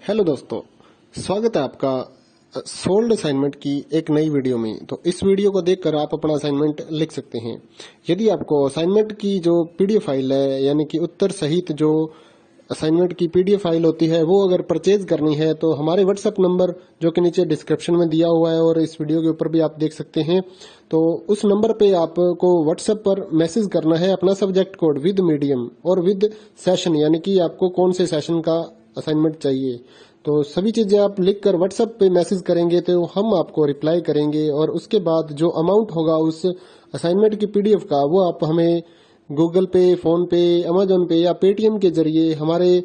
Hello दोस्तों, स्वागत है आपका सोल्ड असाइनमेंट की एक नई वीडियो में। तो इस वीडियो को देखकर आप अपना असाइनमेंट लिख सकते हैं। यदि आपको असाइनमेंट की जो पीडीएफ फाइल है, यानी कि उत्तर सहित जो असाइनमेंट की पीडीएफ फाइल होती है, वो अगर परचेज करनी है तो हमारे व्हाट्सएप नंबर जो कि नीचे डिस्क्रिप्शन में दिया हुआ है और इस वीडियो के ऊपर भी आप देख सकते हैं, तो उस नंबर पे आपको व्हाट्सएप पर मैसेज करना है अपना सब्जेक्ट कोड विद मीडियम और विद सेशन, यानी कि आपको कौन से सेशन का असाइनमेंट चाहिए। तो सभी चीजें आप लिखकर व्हाट्सएप पे मैसेज करेंगे तो हम आपको रिप्लाई करेंगे और उसके बाद जो अमाउंट होगा उस असाइनमेंट की पीडीएफ का, वो आप हमें गूगल पे, फोन पे, अमेजोन पे या पेटीएम के जरिए हमारे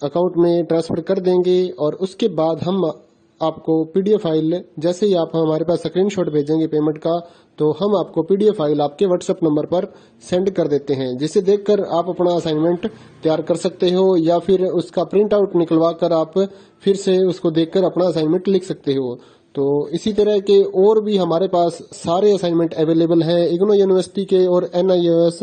अकाउंट में ट्रांसफर कर देंगे। और उसके बाद हम आपको पीडीएफ फाइल, जैसे ही आप हमारे पास स्क्रीनशॉट भेजेंगे पेमेंट का, तो हम आपको पीडीएफ फाइल आपके व्हाट्सएप नंबर पर सेंड कर देते हैं, जिसे देखकर आप अपना असाइनमेंट तैयार कर सकते हो या फिर उसका प्रिंट आउट निकलवा कर आप फिर से उसको देखकर अपना असाइनमेंट लिख सकते हो। तो इसी तरह के और भी हमारे पास सारे असाइनमेंट अवेलेबल हैं। इग्नो यूनिवर्सिटी के और एनआईओएस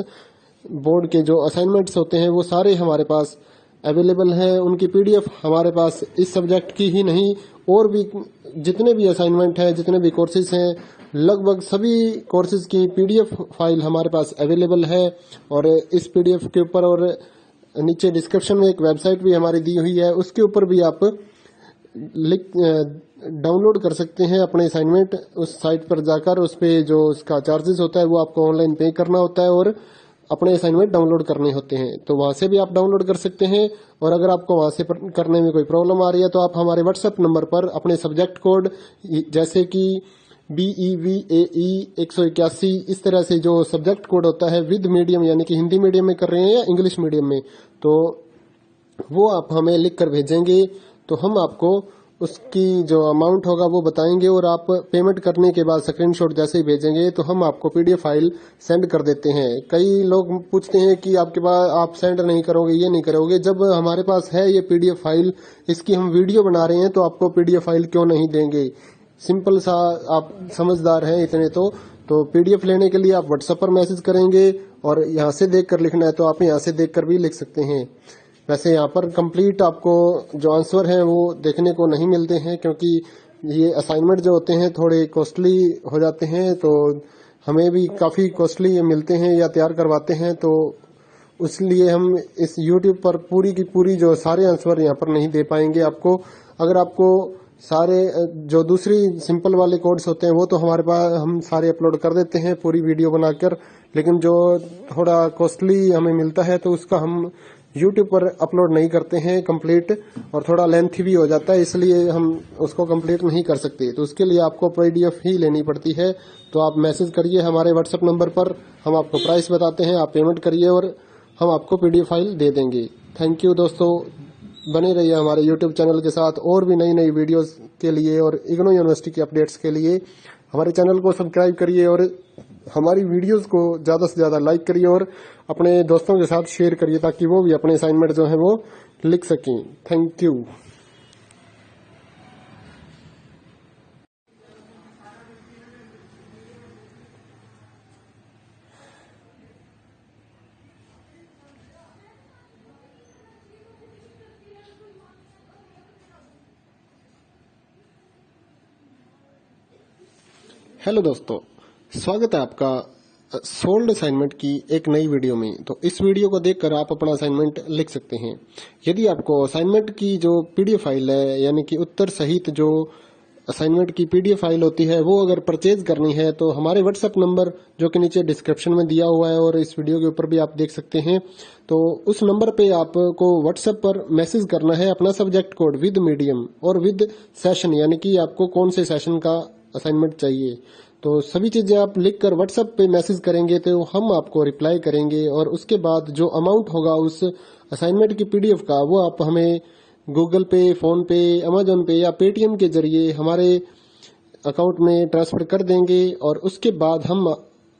बोर्ड के जो असाइनमेंट्स होते हैं वो सारे हमारे पास अवेलेबल हैं। उनकी पीडीएफ हमारे पास इस सब्जेक्ट की ही नहीं, और भी जितने भी असाइनमेंट हैं, जितने भी कोर्सेज हैं, लगभग सभी कोर्सेज की पीडीएफ फाइल हमारे पास अवेलेबल है। और इस पीडीएफ के ऊपर और नीचे डिस्क्रिप्शन में एक वेबसाइट भी हमारी दी हुई है, उसके ऊपर भी आप डाउनलोड कर सकते हैं अपने असाइनमेंट। उस साइट पर जाकर उस पे जो उसका चार्जेस होता है वो आपको ऑनलाइन पे करना होता है और अपने असाइनमेंट डाउनलोड करने होते हैं। तो वहां से भी आप डाउनलोड कर सकते हैं। और अगर आपको वहां से करने में कोई प्रॉब्लम आ रही है तो आप हमारे व्हाट्सएप नंबर पर अपने सब्जेक्ट कोड, जैसे कि BEVAE 181, इस तरह से जो सब्जेक्ट कोड होता है विद मीडियम, यानी कि हिंदी मीडियम में कर रहे हैं या इंग्लिश मीडियम में, तो वो आप हमें लिख कर भेजेंगे तो हम आपको उसकी जो अमाउंट होगा वो बताएंगे। और आप पेमेंट करने के बाद स्क्रीनशॉट जैसे ही भेजेंगे तो हम आपको पीडीएफ फाइल सेंड कर देते हैं। कई लोग पूछते हैं कि आपके पास आप सेंड नहीं करोगे, ये नहीं करोगे। जब हमारे पास है ये पीडीएफ फाइल, इसकी हम वीडियो बना रहे हैं, तो आपको पीडीएफ फाइल क्यों नहीं देंगे। सिंपल सा, आप समझदार हैं इतने तो पीडीएफ लेने के लिए आप व्हाट्सएप पर मैसेज करेंगे और यहाँ से देख कर लिखना है तो आप यहाँ से देख कर भी लिख सकते हैं। वैसे यहाँ पर कंप्लीट आपको जो आंसर है वो देखने को नहीं मिलते हैं, क्योंकि ये असाइनमेंट जो होते हैं थोड़े कॉस्टली हो जाते हैं, तो हमें भी काफ़ी कॉस्टली मिलते हैं या तैयार करवाते हैं। तो इसलिए हम इस YouTube पर पूरी की पूरी जो सारे आंसर यहाँ पर नहीं दे पाएंगे आपको। अगर आपको सारे जो दूसरी सिंपल वाले कोड्स होते हैं वो तो हमारे पास हम सारे अपलोड कर देते हैं पूरी वीडियो बनाकर, लेकिन जो थोड़ा कॉस्टली हमें मिलता है तो उसका हम YouTube पर अपलोड नहीं करते हैं कंप्लीट, और थोड़ा लेंथी भी हो जाता है, इसलिए हम उसको कंप्लीट नहीं कर सकते। तो उसके लिए आपको पीडीएफ ही लेनी पड़ती है। तो आप मैसेज करिए हमारे व्हाट्सएप नंबर पर, हम आपको प्राइस बताते हैं, आप पेमेंट करिए और हम आपको पीडीएफ फाइल दे देंगे। थैंक यू दोस्तों, बने रहिए हमारे यूट्यूब चैनल के साथ और भी नई नई वीडियोस के लिए और इग्नो यूनिवर्सिटी के अपडेट्स के लिए हमारे चैनल को सब्सक्राइब करिए और हमारी वीडियोस को ज़्यादा से ज़्यादा लाइक करिए और अपने दोस्तों के साथ शेयर करिए, ताकि वो भी अपने असाइनमेंट जो है वो लिख सकें। Thank you. हेलो दोस्तों, स्वागत है आपका सोल्ड असाइनमेंट की एक नई वीडियो में। तो इस वीडियो को देखकर आप अपना असाइनमेंट लिख सकते हैं। यदि आपको असाइनमेंट की जो पीडीएफ फाइल है, यानी कि उत्तर सहित जो असाइनमेंट की पीडीएफ फाइल होती है, वो अगर परचेज करनी है तो हमारे व्हाट्सएप नंबर जो कि नीचे डिस्क्रिप्शन में दिया हुआ है और इस वीडियो के ऊपर भी आप देख सकते हैं, तो उस नंबर पे आपको व्हाट्सएप पर मैसेज करना है अपना सब्जेक्ट कोड विद मीडियम और विद सेशन, यानी कि आपको कौन से सेशन का असाइनमेंट चाहिए। तो सभी चीजें आप लिखकर व्हाट्सएप पे मैसेज करेंगे तो हम आपको रिप्लाई करेंगे और उसके बाद जो अमाउंट होगा उस असाइनमेंट की पीडीएफ का, वो आप हमें गूगल पे, फोन पे, अमेजोन पे या पेटीएम के जरिए हमारे अकाउंट में ट्रांसफर कर देंगे। और उसके बाद हम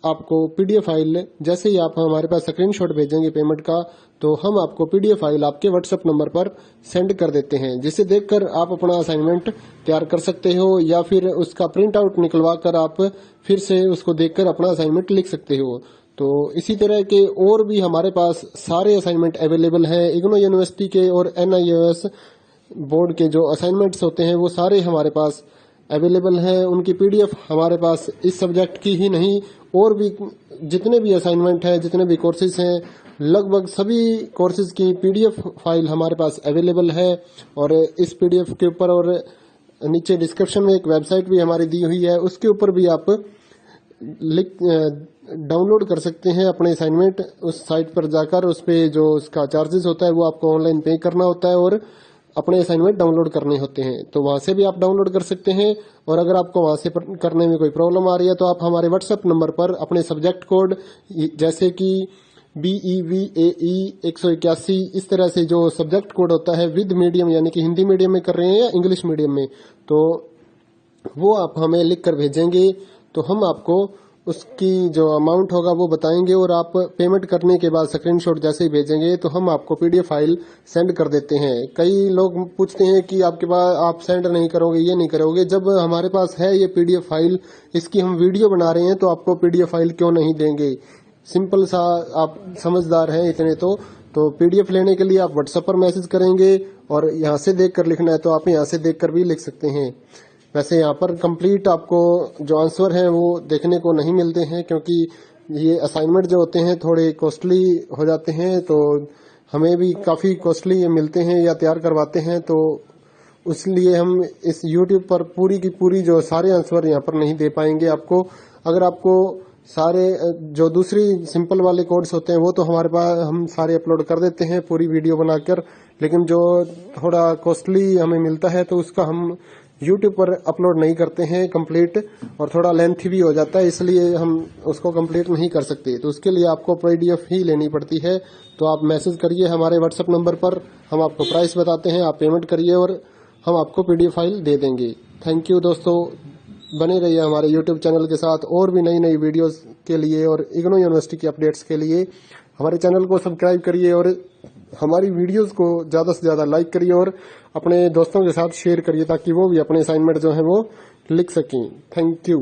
आपको पीडीएफ फाइल, जैसे ही आप हमारे पास स्क्रीनशॉट भेजेंगे पेमेंट का, तो हम आपको पीडीएफ फाइल आपके व्हाट्सएप नंबर पर सेंड कर देते हैं, जिसे देखकर आप अपना असाइनमेंट तैयार कर सकते हो या फिर उसका प्रिंट आउट निकलवा कर आप फिर से उसको देखकर अपना असाइनमेंट लिख सकते हो। तो इसी तरह के और भी हमारे पास सारे असाइनमेंट अवेलेबल हैं। इग्नो यूनिवर्सिटी के और एनआईओएस बोर्ड के जो असाइनमेंट्स होते हैं वो सारे हमारे पास अवेलेबल है। उनकी पीडीएफ हमारे पास इस सब्जेक्ट की ही नहीं और भी जितने भी असाइनमेंट है, जितने भी कोर्सेज हैं, लगभग सभी कोर्सेज की पीडीएफ फाइल हमारे पास अवेलेबल है। और इस पीडीएफ के ऊपर और नीचे डिस्क्रिप्शन में एक वेबसाइट भी हमारी दी हुई है, उसके ऊपर भी आप डाउनलोड कर सकते हैं अपने असाइनमेंट। उस साइट पर जाकर उस पे जो उसका चार्जेस होता है वो आपको ऑनलाइन पे करना होता है और अपने असाइनमेंट डाउनलोड करने होते हैं। तो वहां से भी आप डाउनलोड कर सकते हैं। और अगर आपको वहां से करने में कोई प्रॉब्लम आ रही है तो आप हमारे व्हाट्सएप नंबर पर अपने सब्जेक्ट कोड जैसे कि BEVAE 181 इस तरह से जो सब्जेक्ट कोड होता है विद मीडियम यानी कि हिंदी मीडियम में कर रहे हैं या इंग्लिश मीडियम में, तो वो आप हमें लिख कर भेजेंगे तो हम आपको उसकी जो अमाउंट होगा वो बताएंगे और आप पेमेंट करने के बाद स्क्रीनशॉट जैसे ही भेजेंगे तो हम आपको पीडीएफ फाइल सेंड कर देते हैं। कई लोग पूछते हैं कि आपके पास आप सेंड नहीं करोगे, ये नहीं करोगे। जब हमारे पास है ये पीडीएफ फाइल, इसकी हम वीडियो बना रहे हैं तो आपको पीडीएफ फाइल क्यों नहीं देंगे। सिंपल सा, आप समझदार हैं इतने तो पीडीएफ लेने के लिए आप व्हाट्सएप पर मैसेज करेंगे और यहाँ से देख कर लिखना है तो आप यहाँ से देख कर भी लिख सकते हैं। वैसे यहाँ पर कंप्लीट आपको जो आंसर है वो देखने को नहीं मिलते हैं क्योंकि ये असाइनमेंट जो होते हैं थोड़े कॉस्टली हो जाते हैं, तो हमें भी काफ़ी कॉस्टली ये मिलते हैं या तैयार करवाते हैं, तो इसलिए हम इस YouTube पर पूरी की पूरी जो सारे आंसर यहाँ पर नहीं दे पाएंगे आपको। अगर आपको सारे जो दूसरी सिंपल वाले कोड्स होते हैं वो तो हमारे पास हम सारे अपलोड कर देते हैं पूरी वीडियो बनाकर, लेकिन जो थोड़ा कॉस्टली हमें मिलता है तो उसका हम YouTube पर अपलोड नहीं करते हैं कंप्लीट, और थोड़ा लेंथी भी हो जाता है, इसलिए हम उसको कंप्लीट नहीं कर सकते। तो उसके लिए आपको पीडीएफ ही लेनी पड़ती है। तो आप मैसेज करिए हमारे व्हाट्सएप नंबर पर, हम आपको प्राइस बताते हैं, आप पेमेंट करिए और हम आपको पीडीएफ फाइल दे देंगे। थैंक यू दोस्तों, बने रहिए हमारे YouTube चैनल के साथ और भी नई नई वीडियोस के लिए और इग्नू यूनिवर्सिटी की अपडेट्स के लिए हमारे चैनल को सब्सक्राइब करिए और हमारी वीडियोस को ज़्यादा से ज़्यादा लाइक करिए और अपने दोस्तों के साथ शेयर करिए ताकि वो भी अपने असाइनमेंट जो है वो लिख सकें। Thank you.